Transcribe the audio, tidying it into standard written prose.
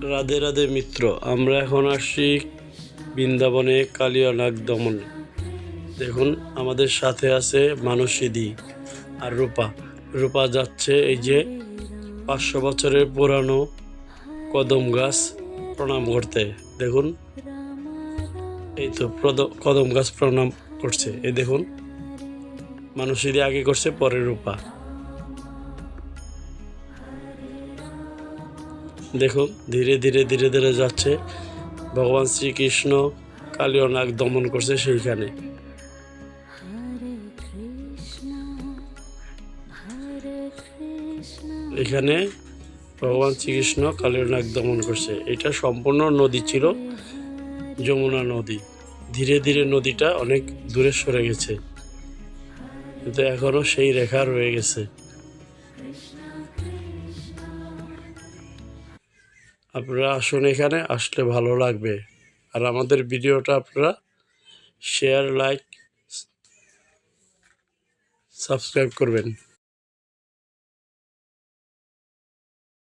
রাধে রাধে মিত্র, আমরা এখন আসছি বৃন্দাবনে কালিয়ানাগ দমনে। দেখুন আমাদের সাথে আছে মানসীদি আর রূপা। রূপা যাচ্ছে এই যে 500 বছরের পুরানো কদম গাছ প্রণাম করতে। দেখুন এই তো কদম গাছ প্রণাম করছে। এই দেখুন মানসীদি আগে করছে, পরে রূপা। দেখুন ধীরে ধীরে ধীরে ধীরে যাচ্ছে। ভগবান শ্রীকৃষ্ণ কালিয়ানাগ দমন করছে সেইখানে। এখানে ভগবান শ্রীকৃষ্ণ কালিয়ানাগ দমন করছে। এটা সম্পূর্ণ নদী ছিল, যমুনা নদী। ধীরে ধীরে নদীটা অনেক দূরে সরে গেছে, কিন্তু এখনো সেই রেখা রয়ে গেছে। আপনারা আসুন, এখানে আসলে ভালো লাগবে। আর আমাদের ভিডিওটা আপনারা শেয়ার, লাইক, সাবস্ক্রাইব করবেন।